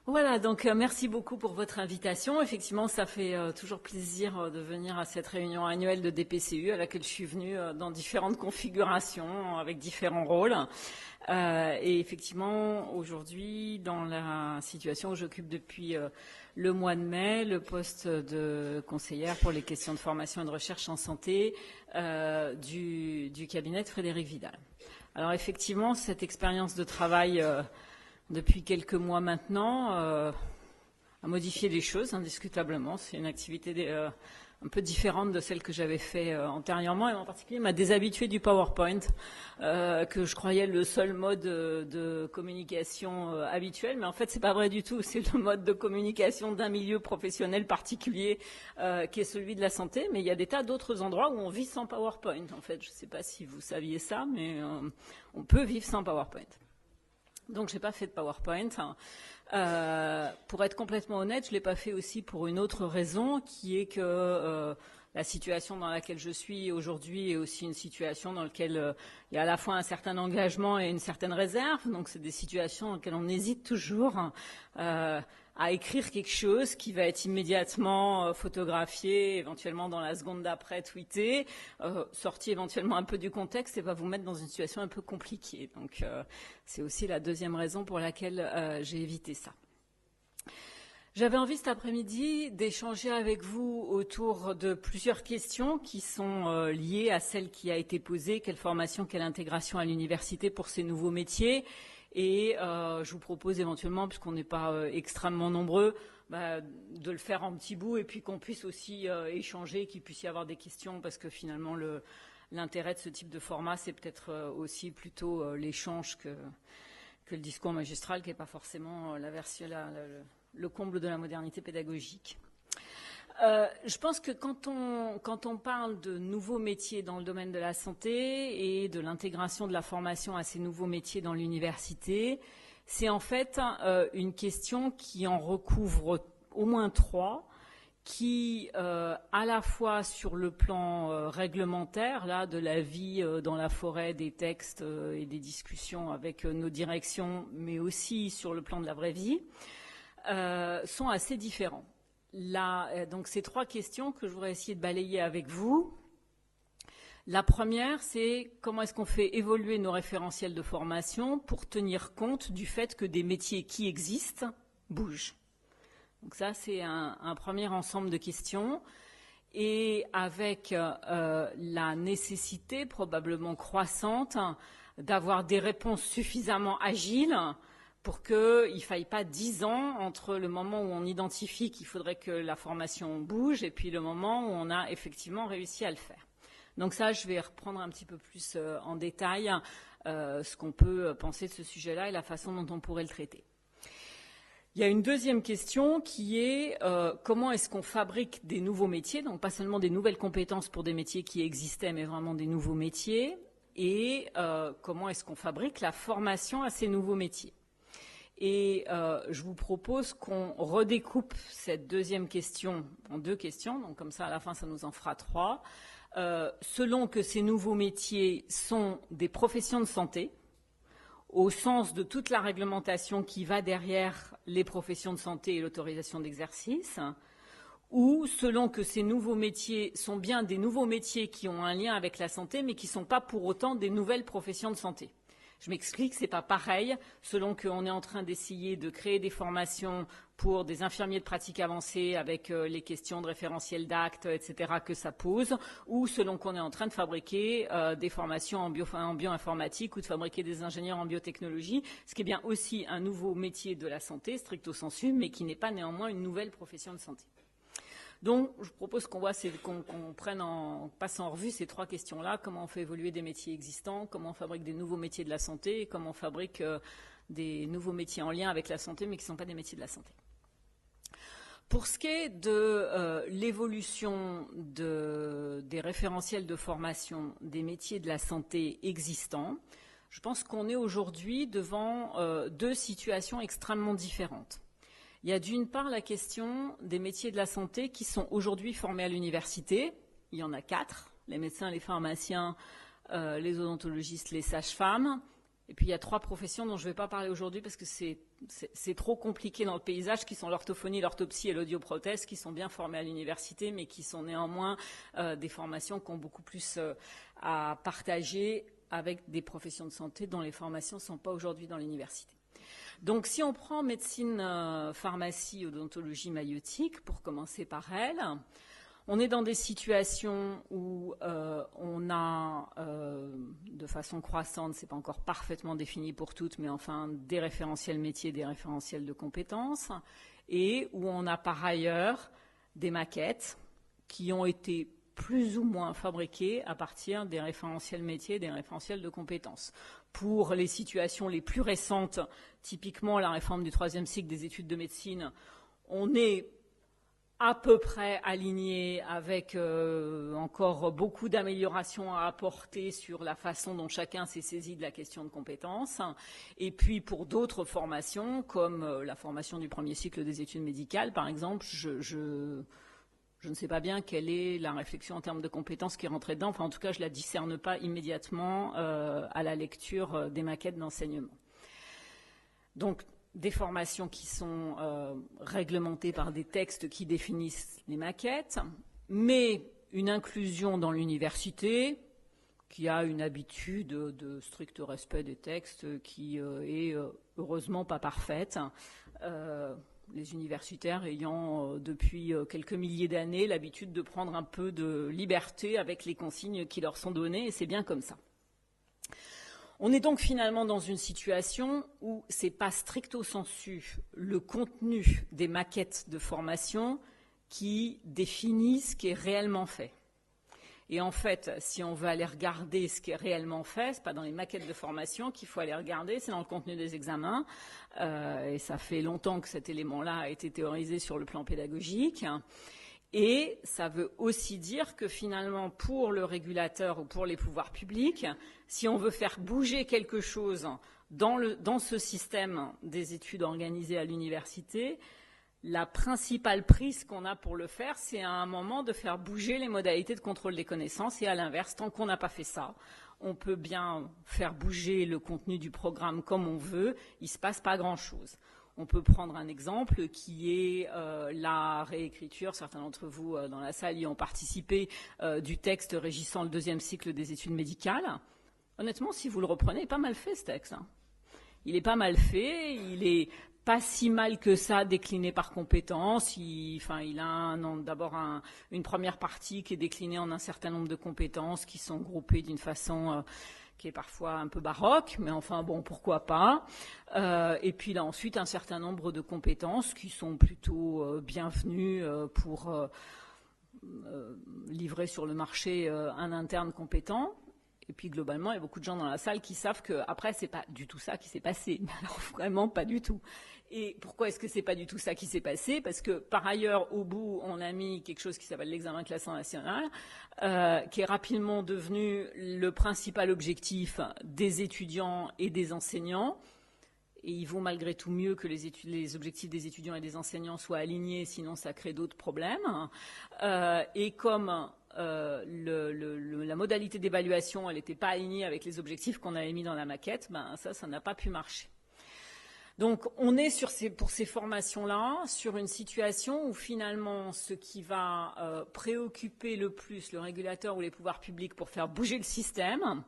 Voilà, donc merci beaucoup pour votre invitation. Effectivement, ça fait toujours plaisir de venir à cette réunion annuelle de DPCU à laquelle je suis venue dans différentes configurations, avec différents rôles. Et effectivement, aujourd'hui, dans la situation où j'occupe depuis le mois de mai, le poste de conseillère pour les questions de formation et de recherche en santé du cabinet de Frédéric Vidal. Alors effectivement, cette expérience de travail depuis quelques mois maintenant, a modifié les choses, indiscutablement. C'est une activité un peu différente de celle que j'avais fait antérieurement, et en particulier m'a déshabituée du PowerPoint, que je croyais le seul mode de communication habituel, mais en fait c'est pas vrai du tout. C'est le mode de communication d'un milieu professionnel particulier qui est celui de la santé, mais il y a des tas d'autres endroits où on vit sans PowerPoint. En fait, je ne sais pas si vous saviez ça, mais on peut vivre sans PowerPoint. Donc, je n'ai pas fait de PowerPoint. Pour être complètement honnête, je ne l'ai pas fait aussi pour une autre raison, qui est que la situation dans laquelle je suis aujourd'hui est aussi une situation dans laquelle il y a à la fois un certain engagement et une certaine réserve. Donc, c'est des situations dans lesquelles on hésite toujours à écrire quelque chose qui va être immédiatement photographié, éventuellement dans la seconde d'après tweeté, sorti éventuellement un peu du contexte et va vous mettre dans une situation un peu compliquée. Donc c'est aussi la deuxième raison pour laquelle j'ai évité ça. J'avais envie cet après-midi d'échanger avec vous autour de plusieurs questions qui sont liées à celle qui a été posée, quelle formation, quelle intégration à l'université pour ces nouveaux métiers. Et je vous propose éventuellement, puisqu'on n'est pas extrêmement nombreux, de le faire en petits bouts et puis qu'on puisse aussi échanger, qu'il puisse y avoir des questions, parce que finalement l'intérêt de ce type de format, c'est peut-être aussi plutôt l'échange que le discours magistral, qui n'est pas forcément le comble de la modernité pédagogique. Je pense que quand on parle de nouveaux métiers dans le domaine de la santé et de l'intégration de la formation à ces nouveaux métiers dans l'université, c'est en fait une question qui en recouvre au moins trois, qui, à la fois sur le plan réglementaire, là, de la vie dans la forêt, des textes et des discussions avec nos directions, mais aussi sur le plan de la vraie vie, sont assez différents. Donc, ces trois questions que je voudrais essayer de balayer avec vous. La première, c'est comment est-ce qu'on fait évoluer nos référentiels de formation pour tenir compte du fait que des métiers qui existent bougent. Donc ça, c'est un premier ensemble de questions. Et avec la nécessité probablement croissante d'avoir des réponses suffisamment agiles pour qu'il ne faille pas 10 ans entre le moment où on identifie qu'il faudrait que la formation bouge et puis le moment où on a effectivement réussi à le faire. Donc ça, je vais reprendre un petit peu plus en détail ce qu'on peut penser de ce sujet-là et la façon dont on pourrait le traiter. Il y a une deuxième question qui est comment est-ce qu'on fabrique des nouveaux métiers, donc pas seulement des nouvelles compétences pour des métiers qui existaient, mais vraiment des nouveaux métiers, et comment est-ce qu'on fabrique la formation à ces nouveaux métiers. Et je vous propose qu'on redécoupe cette deuxième question en deux questions, donc comme ça à la fin ça nous en fera trois, selon que ces nouveaux métiers sont des professions de santé, au sens de toute la réglementation qui va derrière les professions de santé et l'autorisation d'exercice, ou selon que ces nouveaux métiers sont bien des nouveaux métiers qui ont un lien avec la santé, mais qui ne sont pas pour autant des nouvelles professions de santé. Je m'explique, ce n'est pas pareil selon qu'on est en train d'essayer de créer des formations pour des infirmiers de pratique avancée avec les questions de référentiel d'actes, etc. que ça pose, ou selon qu'on est en train de fabriquer des formations en bioinformatique ou de fabriquer des ingénieurs en biotechnologie, ce qui est bien aussi un nouveau métier de la santé, stricto sensu, mais qui n'est pas néanmoins une nouvelle profession de santé. Donc, je propose qu'on passe en revue ces trois questions-là. Comment on fait évoluer des métiers existants, comment on fabrique des nouveaux métiers de la santé, et comment on fabrique des nouveaux métiers en lien avec la santé, mais qui ne sont pas des métiers de la santé. Pour ce qui est de l'évolution des référentiels de formation des métiers de la santé existants, je pense qu'on est aujourd'hui devant deux situations extrêmement différentes. Il y a d'une part la question des métiers de la santé qui sont aujourd'hui formés à l'université. Il y en a 4, les médecins, les pharmaciens, les odontologistes, les sages-femmes, Et puis il y a 3 professions dont je ne vais pas parler aujourd'hui parce que c'est trop compliqué dans le paysage, qui sont l'orthophonie, l'orthopsie et l'audioprothèse, qui sont bien formées à l'université, mais qui sont néanmoins des formations qui ont beaucoup plus à partager avec des professions de santé dont les formations ne sont pas aujourd'hui dans l'université. Donc si on prend médecine, pharmacie, odontologie, maïeutique, pour commencer par elle, on est dans des situations où on a, de façon croissante, c'est pas encore parfaitement défini pour toutes, mais enfin des référentiels métiers, des référentiels de compétences, et où on a par ailleurs des maquettes qui ont été plus ou moins fabriquées à partir des référentiels métiers, des référentiels de compétences. Pour les situations les plus récentes, typiquement la réforme du 3e cycle des études de médecine, on est à peu près aligné avec encore beaucoup d'améliorations à apporter sur la façon dont chacun s'est saisi de la question de compétences. Et puis pour d'autres formations, comme la formation du 1er cycle des études médicales, par exemple, je ne sais pas bien quelle est la réflexion en termes de compétences qui est rentrée dedans. Enfin, en tout cas, je ne la discerne pas immédiatement à la lecture des maquettes d'enseignement. Donc, des formations qui sont réglementées par des textes qui définissent les maquettes, mais une inclusion dans l'université qui a une habitude de strict respect des textes qui est heureusement pas parfaite. Les universitaires ayant depuis quelques milliers d'années l'habitude de prendre un peu de liberté avec les consignes qui leur sont données, et c'est bien comme ça. On est donc finalement dans une situation où c'est pas stricto sensu le contenu des maquettes de formation qui définit ce qui est réellement fait. Et en fait, si on veut aller regarder ce qui est réellement fait, c'est pas dans les maquettes de formation qu'il faut aller regarder, c'est dans le contenu des examens. Et ça fait longtemps que cet élément-là a été théorisé sur le plan pédagogique. Et ça veut aussi dire que finalement, pour le régulateur ou pour les pouvoirs publics, si on veut faire bouger quelque chose dans ce système des études organisées à l'université, la principale prise qu'on a pour le faire, c'est à un moment de faire bouger les modalités de contrôle des connaissances. Et à l'inverse, tant qu'on n'a pas fait ça, on peut bien faire bouger le contenu du programme comme on veut, il ne se passe pas grand-chose. On peut prendre un exemple qui est la réécriture, certains d'entre vous dans la salle y ont participé, du texte régissant le 2e cycle des études médicales. Honnêtement, si vous le reprenez, il est pas mal fait ce texte. Il est pas mal fait, il est pas si mal que ça décliné par compétences. Il a d'abord une première partie qui est déclinée en un certain nombre de compétences qui sont groupées d'une façon qui est parfois un peu baroque, mais enfin bon, pourquoi pas. Et puis là ensuite un certain nombre de compétences qui sont plutôt bienvenues pour livrer sur le marché un interne compétent. Et puis globalement, il y a beaucoup de gens dans la salle qui savent qu'après, c'est pas du tout ça qui s'est passé. Alors vraiment pas du tout. Et pourquoi est-ce que c'est pas du tout ça qui s'est passé? Parce que par ailleurs, au bout, on a mis quelque chose qui s'appelle l'examen classant national, qui est rapidement devenu le principal objectif des étudiants et des enseignants. Et il vaut malgré tout mieux que les objectifs des étudiants et des enseignants soient alignés, sinon ça crée d'autres problèmes. Et comme la modalité d'évaluation, elle n'était pas alignée avec les objectifs qu'on avait mis dans la maquette, ça n'a pas pu marcher. Donc on est pour ces formations-là sur une situation où finalement ce qui va préoccuper le plus le régulateur ou les pouvoirs publics pour faire bouger le système,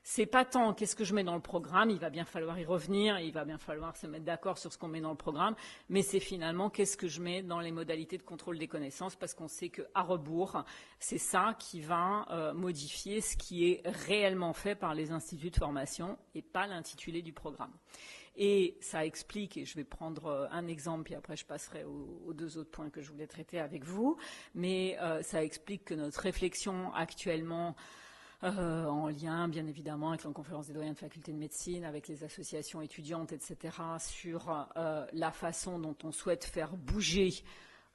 c'est pas tant qu'est-ce que je mets dans le programme, il va bien falloir y revenir, il va bien falloir se mettre d'accord sur ce qu'on met dans le programme, mais c'est finalement qu'est-ce que je mets dans les modalités de contrôle des connaissances, parce qu'on sait qu'à rebours, c'est ça qui va modifier ce qui est réellement fait par les instituts de formation et pas l'intitulé du programme. Et ça explique, et je vais prendre un exemple, puis après je passerai aux 2 autres points que je voulais traiter avec vous, mais ça explique que notre réflexion actuellement, en lien bien évidemment avec la conférence des doyens de faculté de médecine, avec les associations étudiantes, etc., sur la façon dont on souhaite faire bouger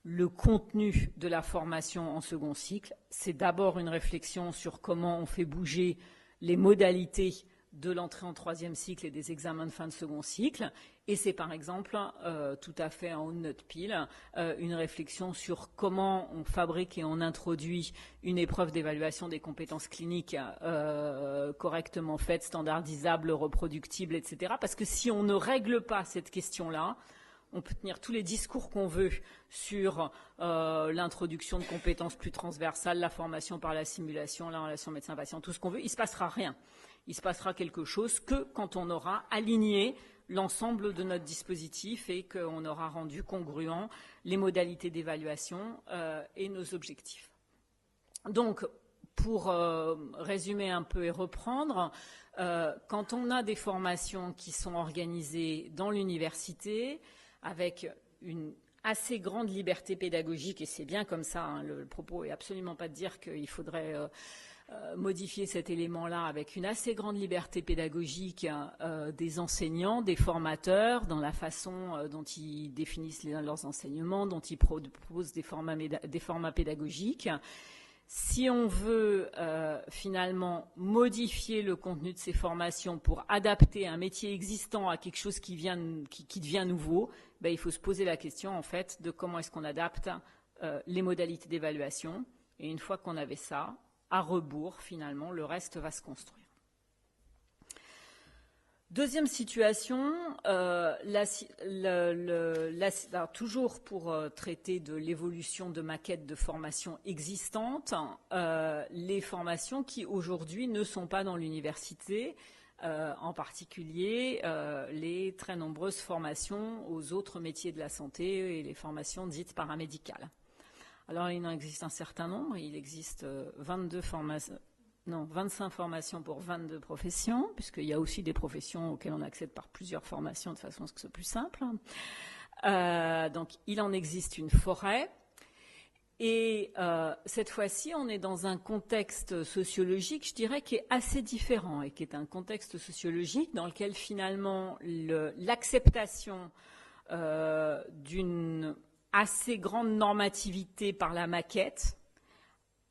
le contenu de la formation en second cycle. C'est d'abord une réflexion sur comment on fait bouger les modalités de l'entrée en troisième cycle et des examens de fin de second cycle. Et c'est par exemple tout à fait en haut de notre pile une réflexion sur comment on fabrique et on introduit une épreuve d'évaluation des compétences cliniques correctement faite, standardisable, reproductible, etc. Parce que si on ne règle pas cette question-là, on peut tenir tous les discours qu'on veut sur l'introduction de compétences plus transversales, la formation par la simulation, la relation médecin-patient, tout ce qu'on veut, il ne se passera rien. Il se passera quelque chose que quand on aura aligné l'ensemble de notre dispositif et qu'on aura rendu congruent les modalités d'évaluation et nos objectifs. Donc, pour résumer un peu et reprendre, quand on a des formations qui sont organisées dans l'université avec une assez grande liberté pédagogique, et c'est bien comme ça, hein, le propos est absolument pas de dire qu'il faudrait modifier cet élément-là, avec une assez grande liberté pédagogique des enseignants, des formateurs, dans la façon dont ils définissent leurs enseignements, dont ils proposent des formats pédagogiques. Si on veut finalement modifier le contenu de ces formations pour adapter un métier existant à quelque chose qui devient nouveau, ben, il faut se poser la question en fait de comment est-ce qu'on adapte les modalités d'évaluation. Et une fois qu'on avait ça, à rebours, finalement, le reste va se construire. Deuxième situation, toujours pour traiter de l'évolution de maquettes de formation existantes, les formations qui aujourd'hui ne sont pas dans l'université, en particulier les très nombreuses formations aux autres métiers de la santé et les formations dites paramédicales. Alors, il en existe un certain nombre. Il existe 25 formations pour 22 professions, puisqu'il y a aussi des professions auxquelles on accède par plusieurs formations de façon à ce que ce soit plus simple. Donc, il en existe une forêt. Et cette fois-ci, on est dans un contexte sociologique, je dirais, qui est assez différent et qui est un contexte sociologique dans lequel, finalement, l'acceptation d'une assez grande normativité par la maquette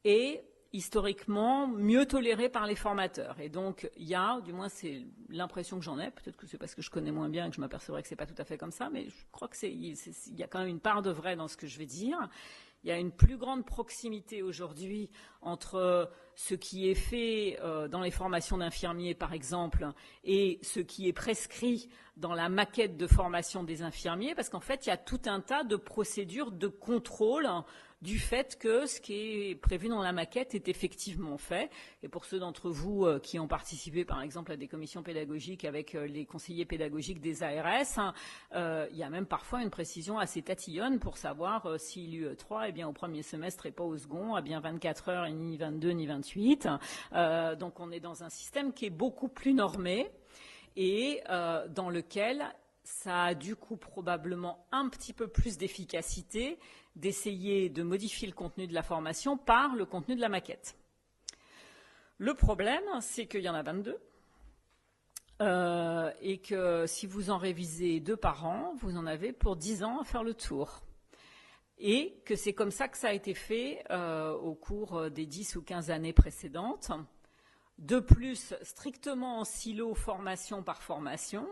et historiquement mieux tolérée par les formateurs. Et donc, il y a, du moins c'est l'impression que j'en ai, peut-être que c'est parce que je connais moins bien que je m'apercevrais que c'est pas tout à fait comme ça, mais je crois que il y a quand même une part de vrai dans ce que je vais dire. Il y a une plus grande proximité aujourd'hui entre ce qui est fait dans les formations d'infirmiers, par exemple, et ce qui est prescrit dans la maquette de formation des infirmiers, parce qu'en fait, il y a tout un tas de procédures de contrôle du fait que ce qui est prévu dans la maquette est effectivement fait. Et pour ceux d'entre vous qui ont participé, par exemple, à des commissions pédagogiques avec les conseillers pédagogiques des ARS, il y a même parfois une précision assez tatillonne pour savoir si l'UE3 est bien au premier semestre et pas au second, a bien 24 heures et ni 22 ni 28. Donc on est dans un système qui est beaucoup plus normé et dans lequel ça a du coup probablement un petit peu plus d'efficacité d'essayer de modifier le contenu de la formation par le contenu de la maquette. Le problème, c'est qu'il y en a 22 et que si vous en révisez 2 par an, vous en avez pour 10 ans à faire le tour. Et que c'est comme ça que ça a été fait au cours des 10 ou 15 années précédentes. De plus, strictement en silo, formation par formation,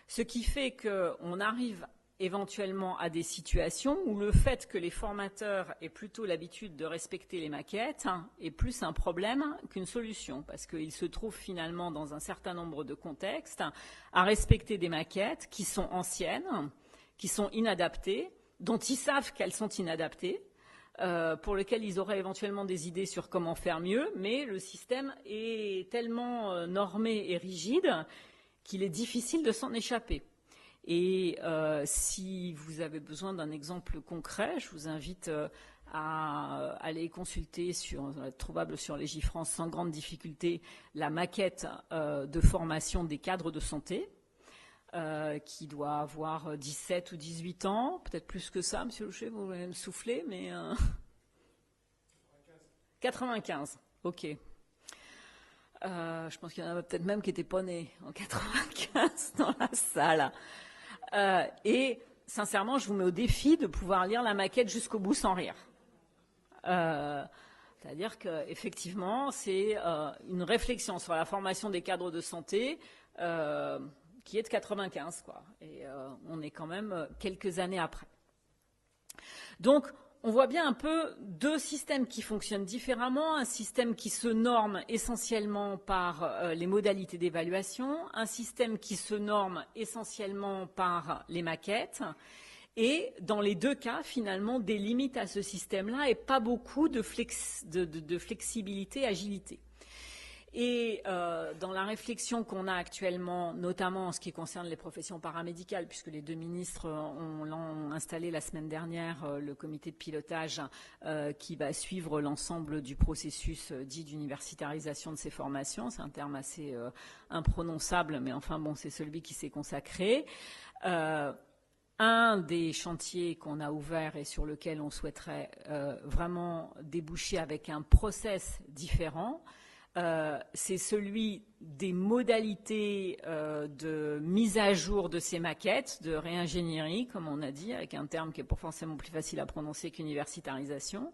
ce qui fait qu'on arrive éventuellement à des situations où le fait que les formateurs aient plutôt l'habitude de respecter les maquettes est plus un problème qu'une solution, parce qu'ils se trouvent finalement dans un certain nombre de contextes à respecter des maquettes qui sont anciennes, qui sont inadaptées, dont ils savent qu'elles sont inadaptées, pour lesquelles ils auraient éventuellement des idées sur comment faire mieux, mais le système est tellement normé et rigide qu'il est difficile de s'en échapper. Et si vous avez besoin d'un exemple concret, je vous invite à aller consulter, trouvable sur Légifrance sans grande difficulté, la maquette de formation des cadres de santé, qui doit avoir 17 ou 18 ans, peut-être plus que ça, Monsieur Louchet, vous voulez me souffler, mais 95, ok. Je pense qu'il y en a peut-être même qui n'étaient pas nés en 95 dans la salle. Et sincèrement, je vous mets au défi de pouvoir lire la maquette jusqu'au bout sans rire. C'est-à-dire qu'effectivement, c'est une réflexion sur la formation des cadres de santé qui est de 95, quoi. Et on est quand même quelques années après. Donc, on voit bien un peu deux systèmes qui fonctionnent différemment, un système qui se norme essentiellement par les modalités d'évaluation, un système qui se norme essentiellement par les maquettes, et dans les deux cas, finalement, des limites à ce système-là et pas beaucoup de flexibilité, agilité. Et dans la réflexion qu'on a actuellement, notamment en ce qui concerne les professions paramédicales, puisque les deux ministres ont installé la semaine dernière le comité de pilotage qui va suivre l'ensemble du processus dit d'universitarisation de ces formations. C'est un terme assez imprononçable, mais enfin bon, c'est celui qui s'est consacré. Un des chantiers qu'on a ouvert et sur lequel on souhaiterait vraiment déboucher avec un process différent, c'est celui des modalités de mise à jour de ces maquettes, de réingénierie, comme on a dit, avec un terme qui est forcément plus facile à prononcer qu'universitarisation,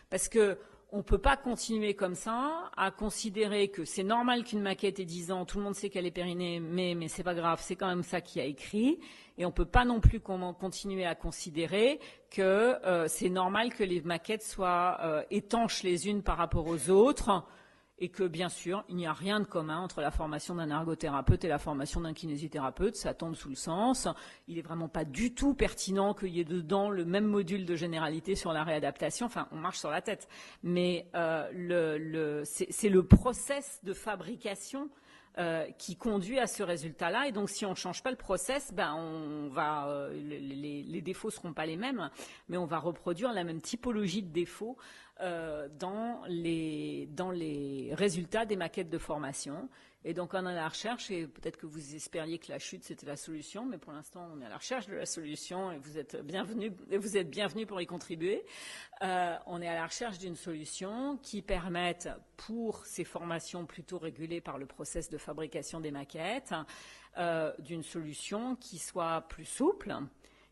parce que on ne peut pas continuer comme ça à considérer que c'est normal qu'une maquette ait 10 ans, tout le monde sait qu'elle est périmée, mais c'est pas grave, c'est quand même ça qui a écrit, et on ne peut pas non plus continuer à considérer que c'est normal que les maquettes soient étanches les unes par rapport aux autres, et que, bien sûr, il n'y a rien de commun entre la formation d'un ergothérapeute et la formation d'un kinésithérapeute. Ça tombe sous le sens. Il n'est vraiment pas du tout pertinent qu'il y ait dedans le même module de généralité sur la réadaptation. Enfin, on marche sur la tête. Mais c'est le process de fabrication qui conduit à ce résultat-là. Et donc, si on ne change pas le process, les défauts ne seront pas les mêmes, mais on va reproduire la même typologie de défauts dans les résultats des maquettes de formation. Et donc, on est à la recherche, et peut-être que vous espériez que la chute, c'était la solution, mais pour l'instant, on est à la recherche de la solution, et vous êtes bienvenus pour y contribuer. On est à la recherche d'une solution qui permette, pour ces formations plutôt régulées par le process de fabrication des maquettes, d'une solution qui soit plus souple,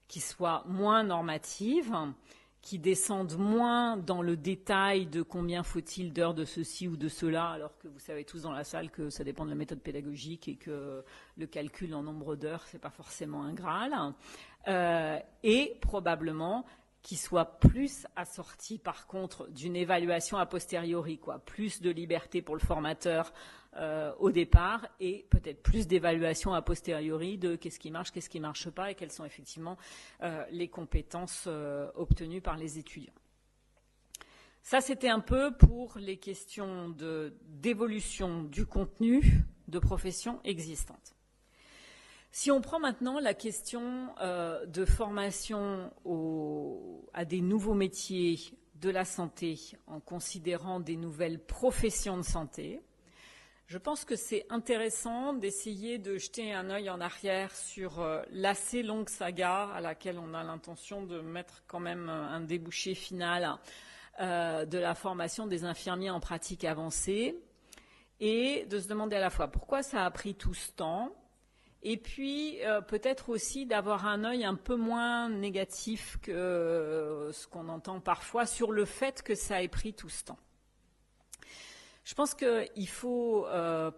qui soit moins normative, qui descendent moins dans le détail de combien faut-il d'heures de ceci ou de cela, alors que vous savez tous dans la salle que ça dépend de la méthode pédagogique et que le calcul en nombre d'heures, c'est pas forcément un Graal, et probablement qui soit plus assorti par contre d'une évaluation a posteriori, quoi, plus de liberté pour le formateur au départ et peut-être plus d'évaluation a posteriori de qu'est-ce qui marche pas et quelles sont effectivement les compétences obtenues par les étudiants. Ça, c'était un peu pour les questions d'évolution du contenu de professions existantes. Si on prend maintenant la question de formation à des nouveaux métiers de la santé en considérant des nouvelles professions de santé, je pense que c'est intéressant d'essayer de jeter un œil en arrière sur l'assez longue saga à laquelle on a l'intention de mettre quand même un débouché final de la formation des infirmiers en pratique avancée et de se demander à la fois pourquoi ça a pris tout ce temps et puis peut-être aussi d'avoir un œil un peu moins négatif que ce qu'on entend parfois sur le fait que ça ait pris tout ce temps. Je pense qu'il faut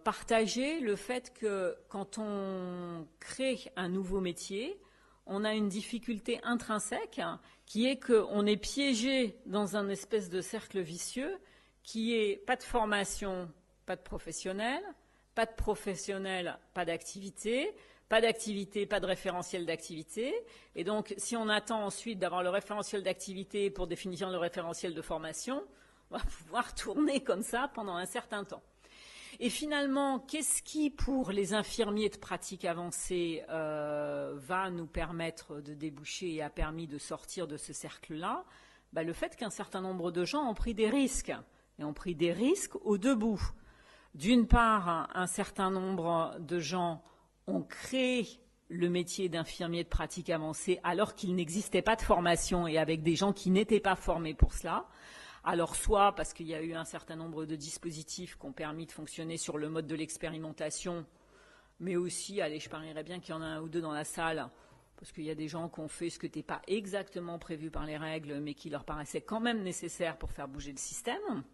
partager le fait que quand on crée un nouveau métier, on a une difficulté intrinsèque qui est qu'on est piégé dans un espèce de cercle vicieux qui est pas de formation, pas de professionnel, pas d'activité, pas de référentiel d'activité. Et donc, si on attend ensuite d'avoir le référentiel d'activité pour définir le référentiel de formation, on va pouvoir tourner comme ça pendant un certain temps. Et finalement, qu'est-ce qui, pour les infirmiers de pratique avancée, va nous permettre de déboucher et a permis de sortir de ce cercle-là? Le fait qu'un certain nombre de gens ont pris des risques, et ont pris des risques au deux bouts. D'une part, un certain nombre de gens ont créé le métier d'infirmier de pratique avancée alors qu'il n'existait pas de formation et avec des gens qui n'étaient pas formés pour cela. Alors soit parce qu'il y a eu un certain nombre de dispositifs qui ont permis de fonctionner sur le mode de l'expérimentation, mais aussi, allez, je parierais bien qu'il y en a un ou deux dans la salle, parce qu'il y a des gens qui ont fait ce qui n'était pas exactement prévu par les règles, mais qui leur paraissait quand même nécessaire pour faire bouger le système.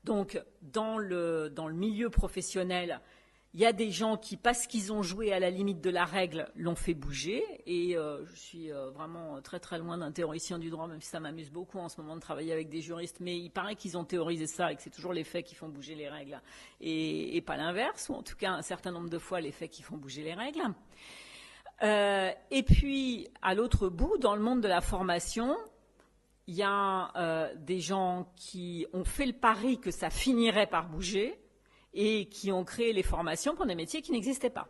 Donc, dans le milieu professionnel, il y a des gens qui, parce qu'ils ont joué à la limite de la règle, l'ont fait bouger. Et je suis vraiment très très loin d'un théoricien du droit, même si ça m'amuse beaucoup en ce moment de travailler avec des juristes. Mais il paraît qu'ils ont théorisé ça et que c'est toujours les faits qui font bouger les règles et pas l'inverse, ou en tout cas un certain nombre de fois les faits qui font bouger les règles. Et puis, à l'autre bout, dans le monde de la formation, il y a des gens qui ont fait le pari que ça finirait par bouger et qui ont créé les formations pour des métiers qui n'existaient pas.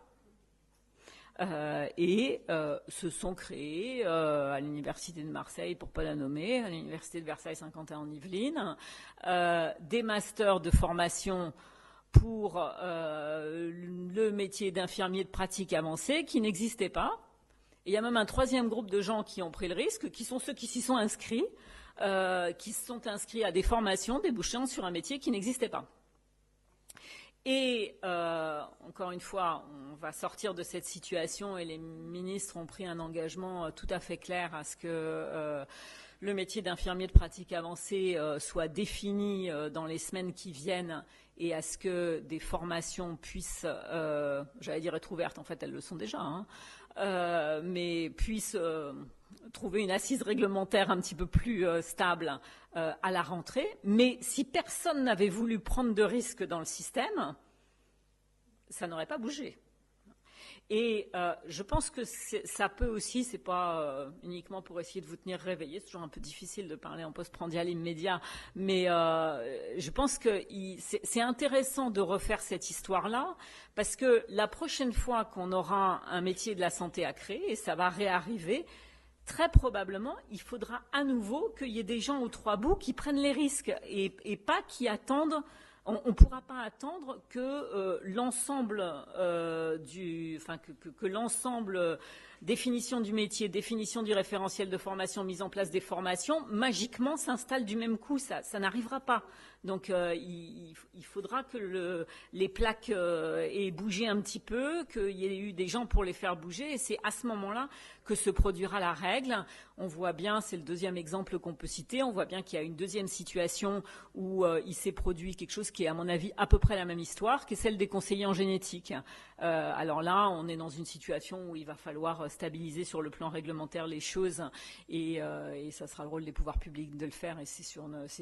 Se sont créés à l'université de Marseille, pour ne pas la nommer, à l'université de Versailles-Saint-Quentin en Yvelines, des masters de formation pour le métier d'infirmier de pratique avancée qui n'existait pas. Et il y a même un troisième groupe de gens qui ont pris le risque, qui sont ceux qui s'y sont inscrits, qui se sont inscrits à des formations débouchant sur un métier qui n'existait pas. Et encore une fois, on va sortir de cette situation et les ministres ont pris un engagement tout à fait clair à ce que le métier d'infirmier de pratique avancée soit défini dans les semaines qui viennent et à ce que des formations puissent, j'allais dire être ouvertes, en fait elles le sont déjà, mais puissent trouver une assise réglementaire un petit peu plus stable à la rentrée. Mais si personne n'avait voulu prendre de risques dans le système, ça n'aurait pas bougé. Et je pense que ça peut aussi, c'est pas uniquement pour essayer de vous tenir réveillé, c'est toujours un peu difficile de parler en postprandial immédiat, mais je pense que c'est intéressant de refaire cette histoire-là, parce que la prochaine fois qu'on aura un métier de la santé à créer, et ça va réarriver, très probablement, il faudra à nouveau qu'il y ait des gens aux trois bouts qui prennent les risques et pas qui attendent. On ne pourra pas attendre que l'ensemble que l'ensemble définition du métier, définition du référentiel de formation, mise en place des formations, magiquement s'installe du même coup. Ça n'arrivera pas. Donc il faudra que les plaques aient bougé un petit peu, qu'il y ait eu des gens pour les faire bouger, et c'est à ce moment-là que se produira la règle. On voit bien, c'est le deuxième exemple qu'on peut citer, on voit bien qu'il y a une deuxième situation où il s'est produit quelque chose qui est à mon avis à peu près la même histoire, qui est celle des conseillers en génétique. Alors là, on est dans une situation où il va falloir stabiliser sur le plan réglementaire les choses et ça sera le rôle des pouvoirs publics de le faire et c'est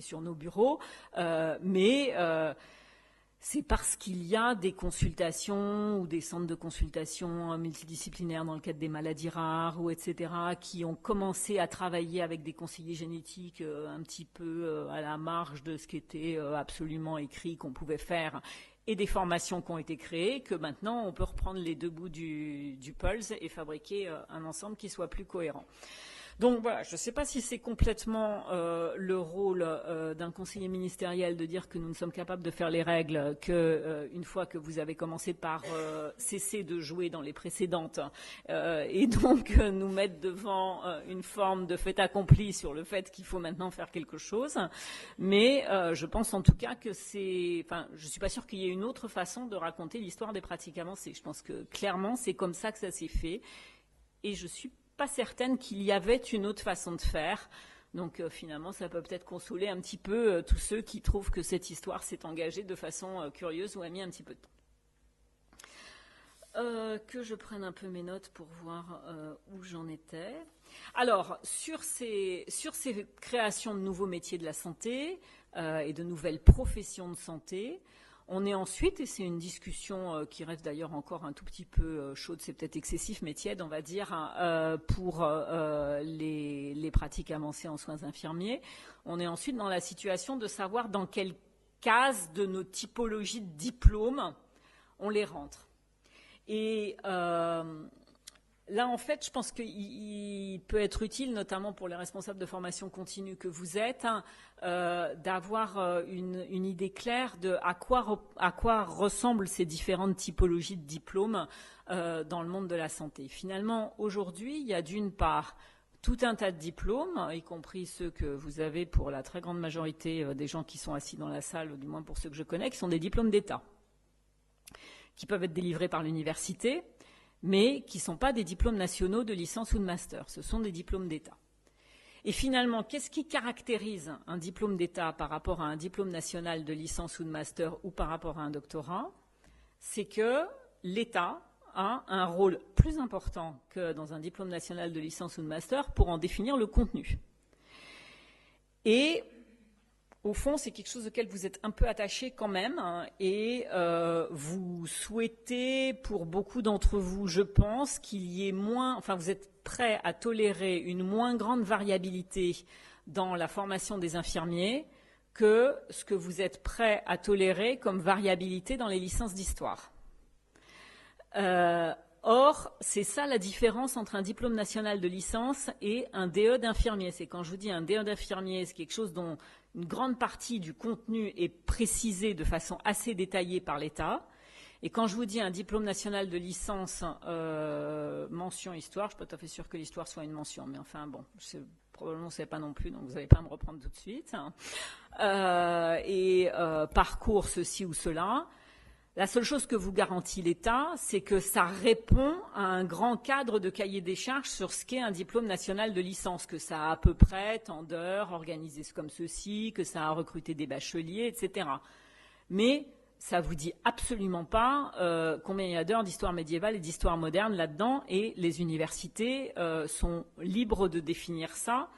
sur nos bureaux. Mais c'est parce qu'il y a des consultations ou des centres de consultation multidisciplinaires dans le cadre des maladies rares ou etc. qui ont commencé à travailler avec des conseillers génétiques un petit peu à la marge de ce qui était absolument écrit qu'on pouvait faire et des formations qui ont été créées, que maintenant on peut reprendre les deux bouts du pulse et fabriquer un ensemble qui soit plus cohérent. Donc voilà, je ne sais pas si c'est complètement le rôle d'un conseiller ministériel de dire que nous ne sommes capables de faire les règles qu'une fois que vous avez commencé par cesser de jouer dans les précédentes et donc nous mettre devant une forme de fait accompli sur le fait qu'il faut maintenant faire quelque chose. Mais je pense en tout cas que je ne suis pas sûre qu'il y ait une autre façon de raconter l'histoire des pratiques avancées. Je pense que clairement c'est comme ça que ça s'est fait et je suis pas certaine qu'il y avait une autre façon de faire. Donc finalement, ça peut peut-être consoler un petit peu tous ceux qui trouvent que cette histoire s'est engagée de façon curieuse ou a mis un petit peu de temps. Que je prenne un peu mes notes pour voir où j'en étais. Alors, sur ces créations de nouveaux métiers de la santé et de nouvelles professions de santé, on est ensuite, et c'est une discussion qui reste d'ailleurs encore un tout petit peu chaude, c'est peut-être excessif, mais tiède, on va dire, pour les pratiques avancées en soins infirmiers. On est ensuite dans la situation de savoir dans quelle case de nos typologies de diplômes on les rentre. Et là, en fait, je pense qu'il peut être utile, notamment pour les responsables de formation continue que vous êtes, d'avoir une idée claire de à quoi ressemblent ces différentes typologies de diplômes dans le monde de la santé. Finalement, aujourd'hui, il y a d'une part tout un tas de diplômes, y compris ceux que vous avez pour la très grande majorité des gens qui sont assis dans la salle, ou du moins pour ceux que je connais, qui sont des diplômes d'État, qui peuvent être délivrés par l'université, mais qui ne sont pas des diplômes nationaux de licence ou de master. Ce sont des diplômes d'État. Et finalement, qu'est-ce qui caractérise un diplôme d'État par rapport à un diplôme national de licence ou de master ou par rapport à un doctorat? C'est que l'État a un rôle plus important que dans un diplôme national de licence ou de master pour en définir le contenu. Et au fond, c'est quelque chose auquel vous êtes un peu attaché quand même, hein, et vous souhaitez, pour beaucoup d'entre vous, je pense, qu'il y ait moins, enfin vous êtes prêts à tolérer une moins grande variabilité dans la formation des infirmiers que ce que vous êtes prêts à tolérer comme variabilité dans les licences d'histoire. Or, c'est ça la différence entre un diplôme national de licence et un DE d'infirmier. C'est quand je vous dis un DE d'infirmier, c'est quelque chose dont une grande partie du contenu est précisé de façon assez détaillée par l'État. Et quand je vous dis un diplôme national de licence, mention histoire, je ne suis pas tout à fait sûre que l'histoire soit une mention, mais enfin bon, probablement vous ne savez pas non plus, donc vous n'allez pas me reprendre tout de suite. Parcours ceci ou cela. La seule chose que vous garantit l'État, c'est que ça répond à un grand cadre de cahier des charges sur ce qu'est un diplôme national de licence, que ça a à peu près tant d'heures organisées comme ceci, que ça a recruté des bacheliers, etc. Mais ça vous dit absolument pas combien il y a d'heures d'histoire médiévale et d'histoire moderne là-dedans, et les universités sont libres de définir ça.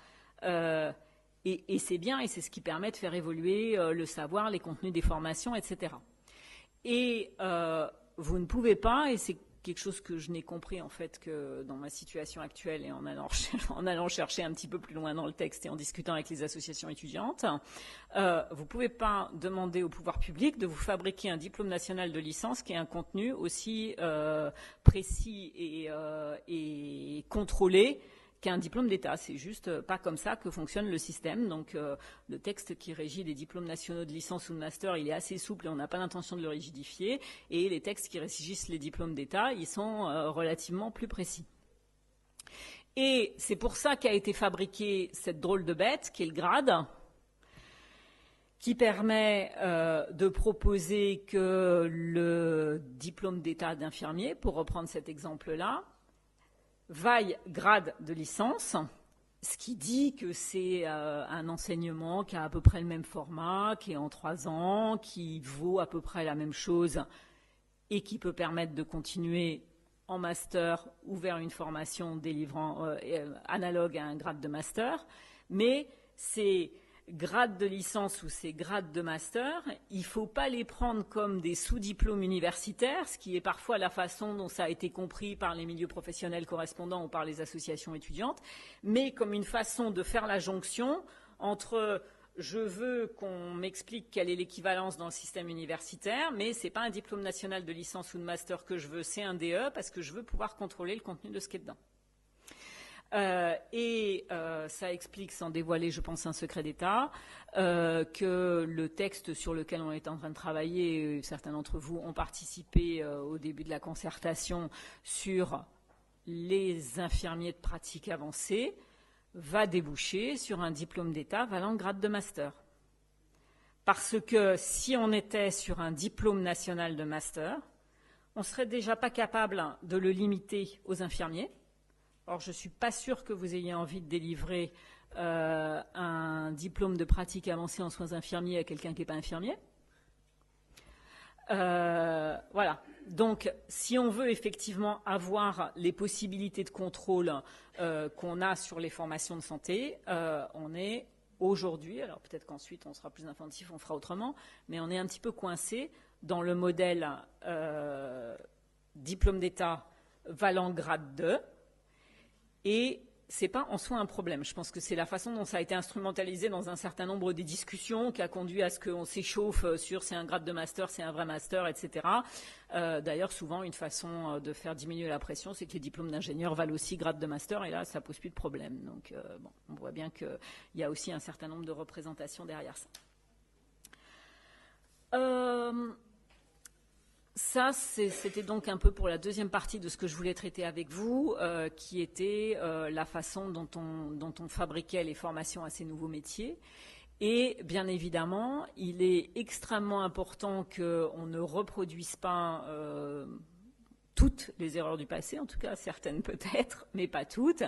Et c'est bien, et c'est ce qui permet de faire évoluer le savoir, les contenus des formations, etc. Et vous ne pouvez pas, et c'est quelque chose que je n'ai compris en fait que dans ma situation actuelle et en allant chercher un petit peu plus loin dans le texte et en discutant avec les associations étudiantes, vous ne pouvez pas demander au pouvoir public de vous fabriquer un diplôme national de licence qui ait un contenu aussi précis et contrôlé qu'un diplôme d'État. C'est juste pas comme ça que fonctionne le système. Donc le texte qui régit les diplômes nationaux de licence ou de master, il est assez souple et on n'a pas l'intention de le rigidifier. Et les textes qui régissent les diplômes d'État, ils sont relativement plus précis. Et c'est pour ça qu'a été fabriquée cette drôle de bête, qui est le grade, qui permet de proposer que le diplôme d'État d'infirmier, pour reprendre cet exemple-là, vaille grade de licence, ce qui dit que c'est un enseignement qui a à peu près le même format, qui est en 3 ans, qui vaut à peu près la même chose et qui peut permettre de continuer en master ou vers une formation délivrant analogue à un grade de master. Mais ces grades de licence ou ces grades de master, il ne faut pas les prendre comme des sous-diplômes universitaires, ce qui est parfois la façon dont ça a été compris par les milieux professionnels correspondants ou par les associations étudiantes, mais comme une façon de faire la jonction entre je veux qu'on m'explique quelle est l'équivalence dans le système universitaire, mais ce n'est pas un diplôme national de licence ou de master que je veux, c'est un DE, parce que je veux pouvoir contrôler le contenu de ce qui est dedans. Ça explique, sans dévoiler, je pense, un secret d'État, que le texte sur lequel on est en train de travailler, certains d'entre vous ont participé au début de la concertation sur les infirmiers de pratique avancée, va déboucher sur un diplôme d'État valant grade de master. Parce que si on était sur un diplôme national de master, on ne serait déjà pas capable de le limiter aux infirmiers. Or, je ne suis pas sûre que vous ayez envie de délivrer un diplôme de pratique avancée en soins infirmiers à quelqu'un qui n'est pas infirmier. Voilà. Donc, si on veut effectivement avoir les possibilités de contrôle qu'on a sur les formations de santé, on est aujourd'hui, alors peut-être qu'ensuite on sera plus inventif, on fera autrement, mais on est un petit peu coincé dans le modèle diplôme d'État valant grade 2. Et ce n'est pas en soi un problème. Je pense que c'est la façon dont ça a été instrumentalisé dans un certain nombre des discussions qui a conduit à ce qu'on s'échauffe sur c'est un grade de master, c'est un vrai master, etc. D'ailleurs, souvent, une façon de faire diminuer la pression, c'est que les diplômes d'ingénieur valent aussi grade de master, et là, ça ne pose plus de problème. Donc, bon, on voit bien qu'il y a aussi un certain nombre de représentations derrière ça. Ça, c'était donc un peu pour la deuxième partie de ce que je voulais traiter avec vous, qui était la façon dont on fabriquait les formations à ces nouveaux métiers. Et bien évidemment, il est extrêmement important qu'on ne reproduise pas toutes les erreurs du passé, en tout cas certaines peut-être, mais pas toutes.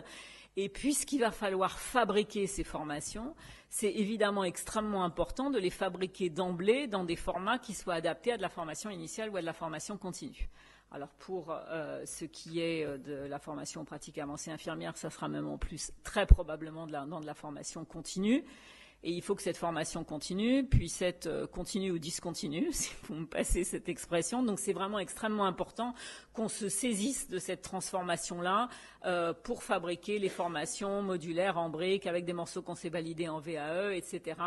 Et puisqu'il va falloir fabriquer ces formations, c'est évidemment extrêmement important de les fabriquer d'emblée dans des formats qui soient adaptés à de la formation initiale ou à de la formation continue. Alors pour ce qui est de la formation pratique avancée infirmière, ça sera même en plus très probablement dans de la formation continue. Et il faut que cette formation continue puisse être continue ou discontinue, si vous me passez cette expression. Donc c'est vraiment extrêmement important qu'on se saisisse de cette transformation-là pour fabriquer les formations modulaires en briques avec des morceaux qu'on sait valider en VAE, etc.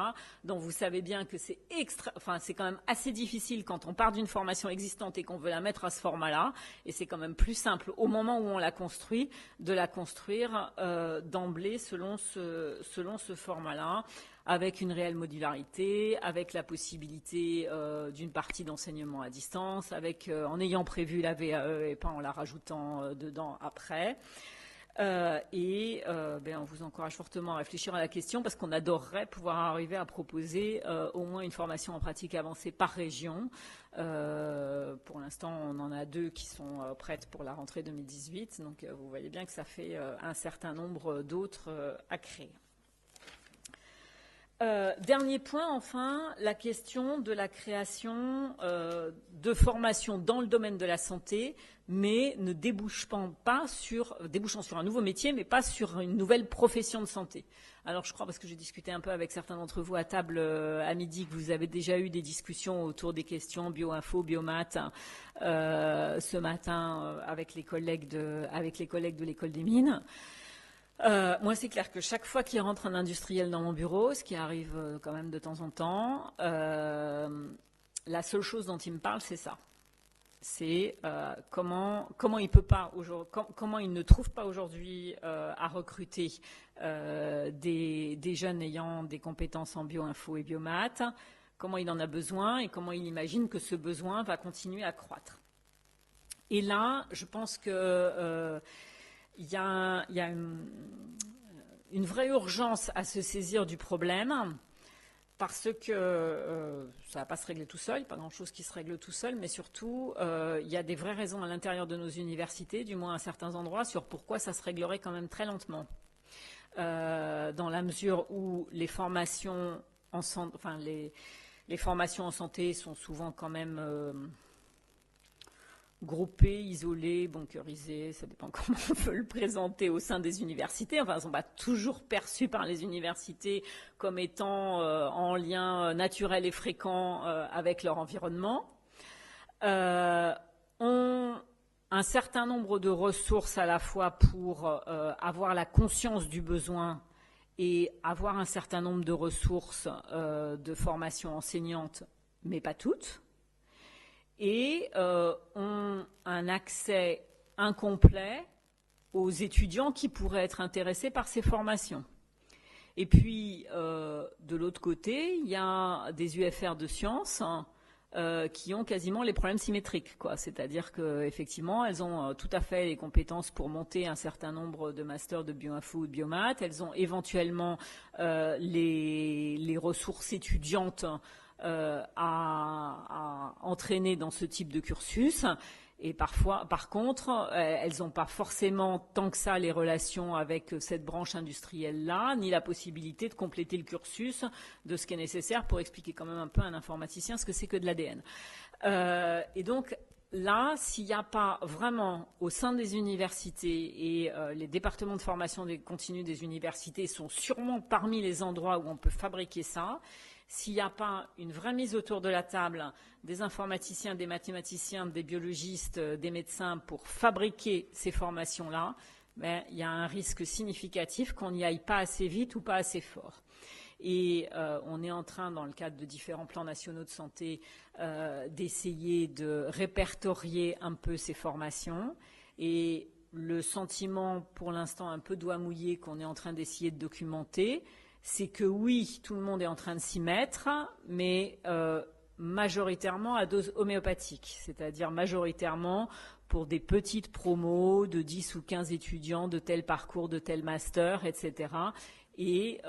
Donc vous savez bien que c'est quand même assez difficile quand on part d'une formation existante et qu'on veut la mettre à ce format-là. Et c'est quand même plus simple au moment où on la construit de la construire d'emblée selon ce format-là, avec une réelle modularité, avec la possibilité d'une partie d'enseignement à distance, en ayant prévu la VAE et pas en la rajoutant dedans après. On vous encourage fortement à réfléchir à la question parce qu'on adorerait pouvoir arriver à proposer au moins une formation en pratique avancée par région. Pour l'instant, on en a 2 qui sont prêtes pour la rentrée 2018. Donc, vous voyez bien que ça fait un certain nombre d'autres à créer. Dernier point, enfin, la question de la création de formations dans le domaine de la santé, mais ne débouchant sur un nouveau métier, mais pas sur une nouvelle profession de santé. Alors, je crois, parce que j'ai discuté un peu avec certains d'entre vous à table à midi, que vous avez déjà eu des discussions autour des questions bioinfo, biomath ce matin avec les collègues de l'école des mines. Moi, c'est clair que chaque fois qu'il rentre un industriel dans mon bureau, ce qui arrive quand même de temps en temps, la seule chose dont il me parle, c'est ça. C'est comment il ne trouve pas aujourd'hui à recruter des jeunes ayant des compétences en bioinfo et biomath, comment il en a besoin et comment il imagine que ce besoin va continuer à croître. Et là, je pense que il y a une vraie urgence à se saisir du problème parce que ça ne va pas se régler tout seul, pas grand-chose qui se règle tout seul, mais surtout, il y a des vraies raisons à l'intérieur de nos universités, du moins à certains endroits, sur pourquoi ça se réglerait quand même très lentement. Dans la mesure où les formations en santé, les formations en santé sont souvent quand même groupés, isolés, bunkerisés, ça dépend comment on veut le présenter au sein des universités. Enfin, elles ne sont pas toujours perçues par les universités comme étant en lien naturel et fréquent avec leur environnement. Ont un certain nombre de ressources à la fois pour avoir la conscience du besoin et avoir un certain nombre de ressources de formation enseignante, mais pas toutes. Et ont un accès incomplet aux étudiants qui pourraient être intéressés par ces formations. Et puis, de l'autre côté, il y a des UFR de sciences qui ont quasiment les problèmes symétriques, quoi. C'est-à-dire qu'effectivement, elles ont tout à fait les compétences pour monter un certain nombre de masters de bioinfo ou de biomath. Elles ont éventuellement les ressources étudiantes à entraîner dans ce type de cursus. Et parfois, par contre, elles n'ont pas forcément tant que ça les relations avec cette branche industrielle-là, ni la possibilité de compléter le cursus de ce qui est nécessaire pour expliquer quand même un peu à un informaticien ce que c'est que de l'ADN. Et donc, là, s'il n'y a pas vraiment au sein des universités, et les départements de formation continue des universités sont sûrement parmi les endroits où on peut fabriquer ça, s'il n'y a pas une vraie mise autour de la table des informaticiens, des mathématiciens, des biologistes, des médecins pour fabriquer ces formations-là, il y a un risque significatif qu'on n'y aille pas assez vite ou pas assez fort. Et on est en train, dans le cadre de différents plans nationaux de santé, d'essayer de répertorier un peu ces formations. Et le sentiment, pour l'instant, un peu doigt mouillé qu'on est en train d'essayer de documenter, c'est que oui, tout le monde est en train de s'y mettre, mais majoritairement à dose homéopathique, c'est-à-dire majoritairement pour des petites promos de 10 ou 15 étudiants de tel parcours, de tel master, etc. et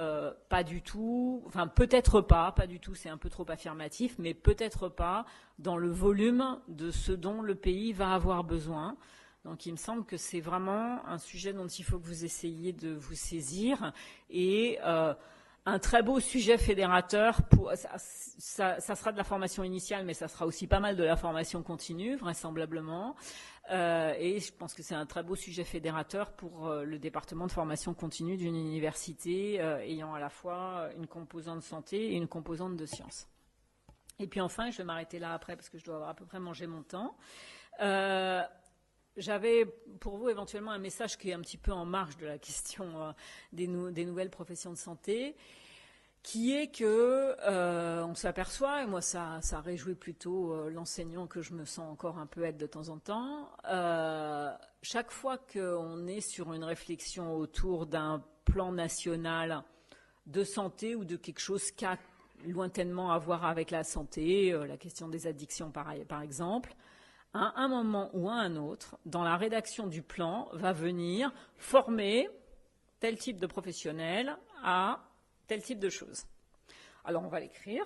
pas du tout, enfin peut-être pas du tout, c'est un peu trop affirmatif, mais peut-être pas dans le volume de ce dont le pays va avoir besoin. Donc il me semble que c'est vraiment un sujet dont il faut que vous essayiez de vous saisir, et un très beau sujet fédérateur, ça sera de la formation initiale, mais ça sera aussi pas mal de la formation continue, vraisemblablement. Et je pense que c'est un très beau sujet fédérateur pour le département de formation continue d'une université ayant à la fois une composante santé et une composante de sciences. Et puis enfin, je vais m'arrêter là après parce que je dois avoir à peu près mangé mon temps. J'avais pour vous éventuellement un message qui est un petit peu en marge de la question des nouvelles professions de santé, qui est que on s'aperçoit, et moi ça réjouit plutôt l'enseignant que je me sens encore un peu être de temps en temps, chaque fois qu'on est sur une réflexion autour d'un plan national de santé ou de quelque chose qui a lointainement à voir avec la santé, la question des addictions par exemple, à un moment ou à un autre, dans la rédaction du plan, va venir former tel type de professionnel à tel type de choses. Alors on va l'écrire.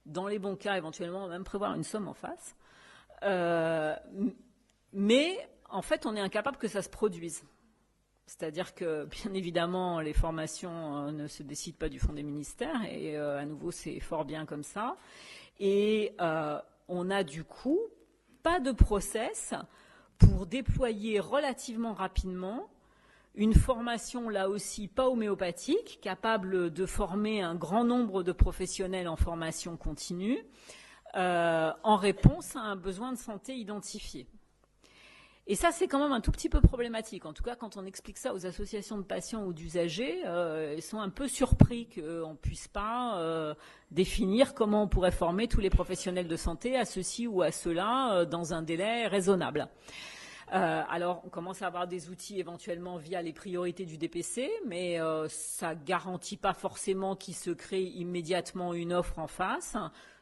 Dans les bons cas, éventuellement, on va même prévoir une somme en face. Mais en fait, on est incapable que ça se produise. C'est-à-dire que, bien évidemment, les formations ne se décident pas du fond des ministères, et à nouveau, c'est fort bien comme ça. Et on a du coup pas de process pour déployer relativement rapidement une formation, là aussi, pas homéopathique, capable de former un grand nombre de professionnels en formation continue, en réponse à un besoin de santé identifié. Et ça, c'est quand même un tout petit peu problématique. En tout cas, quand on explique ça aux associations de patients ou d'usagers, ils sont un peu surpris qu'on ne puisse pas définir comment on pourrait former tous les professionnels de santé à ceci ou à cela dans un délai raisonnable. Alors, on commence à avoir des outils éventuellement via les priorités du DPC, mais ça ne garantit pas forcément qu'il se crée immédiatement une offre en face.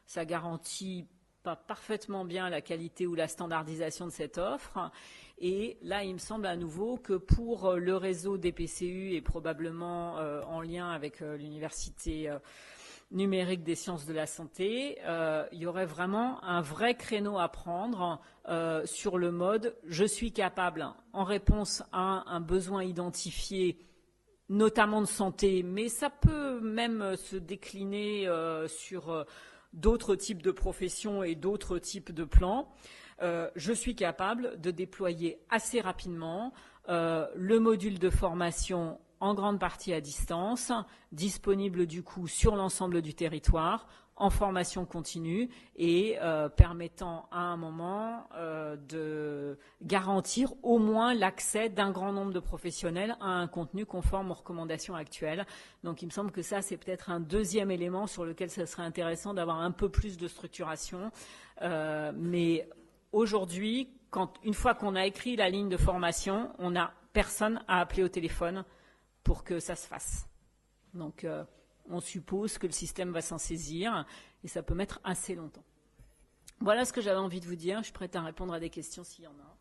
Ça garantit pas parfaitement bien la qualité ou la standardisation de cette offre. Et là, il me semble à nouveau que pour le réseau DPCU et probablement en lien avec l'université numérique des sciences de la santé, il y aurait vraiment un vrai créneau à prendre sur le mode « je suis capable, en réponse à un besoin identifié, notamment de santé, mais ça peut même se décliner sur d'autres types de professions et d'autres types de plans, je suis capable de déployer assez rapidement le module de formation en grande partie à distance, disponible du coup sur l'ensemble du territoire, en formation continue et permettant à un moment de garantir au moins l'accès d'un grand nombre de professionnels à un contenu conforme aux recommandations actuelles. Donc il me semble que ça, c'est peut-être un deuxième élément sur lequel ça serait intéressant d'avoir un peu plus de structuration. Mais aujourd'hui, une fois qu'on a écrit la ligne de formation, on n'a personne à appeler au téléphone pour que ça se fasse. Donc on suppose que le système va s'en saisir et ça peut mettre assez longtemps. Voilà ce que j'avais envie de vous dire. Je suis prête à répondre à des questions s'il y en a.